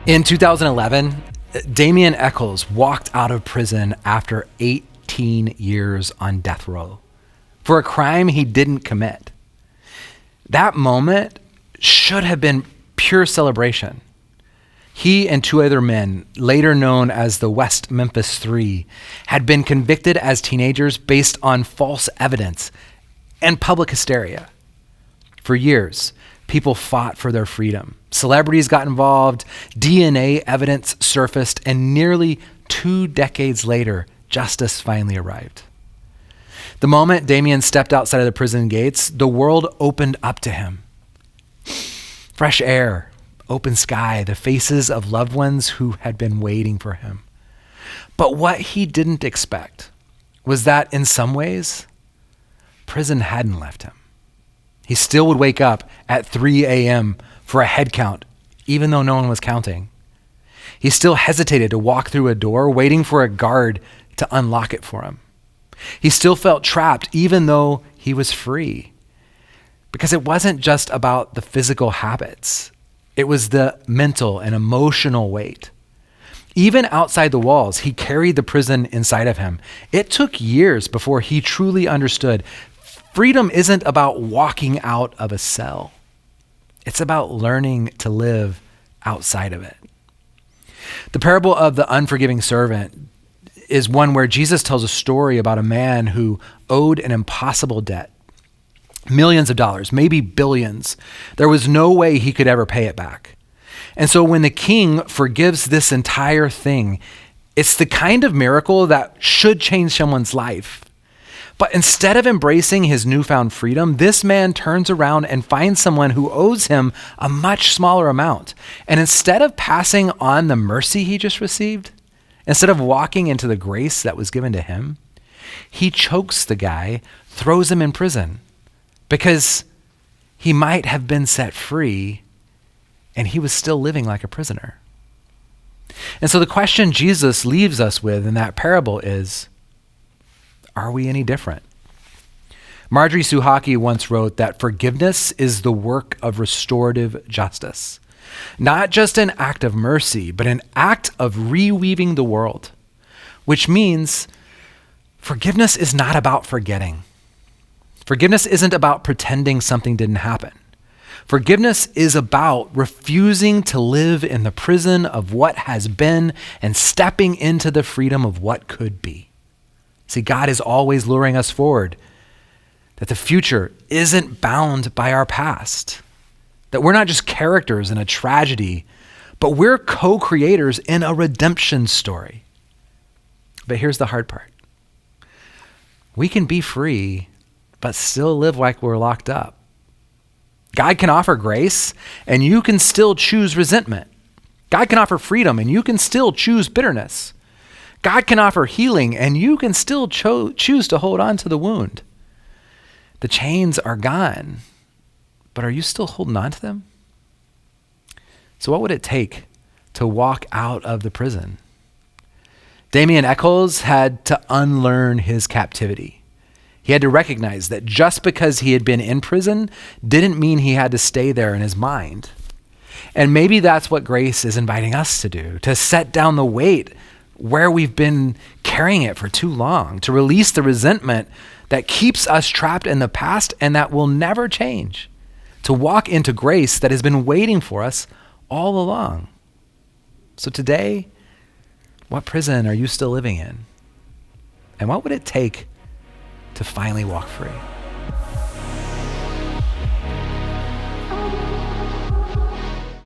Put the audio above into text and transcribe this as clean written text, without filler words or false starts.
In 2011, Damien Echols walked out of prison after 18 years on death row for a crime he didn't commit. That moment should have been pure celebration. He and two other men, later known as the West Memphis Three, had been convicted as teenagers based on false evidence and public hysteria. For years, people fought for their freedom. Celebrities got involved, DNA evidence surfaced, and nearly 2 decades later, justice finally arrived. The moment Damien stepped outside of the prison gates, the world opened up to him. Fresh air, open sky, the faces of loved ones who had been waiting for him. But what he didn't expect was that in some ways, prison hadn't left him. He still would wake up at 3 a.m. for a head count, even though no one was counting. He still hesitated to walk through a door, waiting for a guard to unlock it for him. He still felt trapped, even though he was free. Because it wasn't just about the physical habits. It was the mental and emotional weight. Even outside the walls, he carried the prison inside of him. It took years before he truly understood freedom isn't about walking out of a cell. It's about learning to live outside of it. The parable of the unforgiving servant is one where Jesus tells a story about a man who owed an impossible debt. Millions of dollars, maybe billions. There was no way he could ever pay it back. And so when the king forgives this entire thing, it's the kind of miracle that should change someone's life. But instead of embracing his newfound freedom, this man turns around and finds someone who owes him a much smaller amount. And instead of passing on the mercy he just received, instead of walking into the grace that was given to him, he chokes the guy, throws him in prison, because he might have been set free and he was still living like a prisoner. And so the question Jesus leaves us with in that parable is, are we any different? Marjorie Suhaki once wrote that forgiveness is the work of restorative justice, not just an act of mercy, but an act of reweaving the world, which means forgiveness is not about forgetting. Forgiveness isn't about pretending something didn't happen. Forgiveness is about refusing to live in the prison of what has been and stepping into the freedom of what could be. See, God is always luring us forward, that the future isn't bound by our past, that we're not just characters in a tragedy, but we're co-creators in a redemption story. But here's the hard part. We can be free, but still live like we're locked up. God can offer grace, and you can still choose resentment. God can offer freedom, and you can still choose bitterness. God can offer healing, and you can still choose to hold on to the wound. The chains are gone, but are you still holding on to them? So what would it take to walk out of the prison? Damien Echols had to unlearn his captivity. He had to recognize that just because he had been in prison didn't mean he had to stay there in his mind. And maybe that's what grace is inviting us to do, to set down the weight where we've been carrying it for too long, to release the resentment that keeps us trapped in the past and that will never change, to walk into grace that has been waiting for us all along. So today, what prison are you still living in? And what would it take to finally walk free?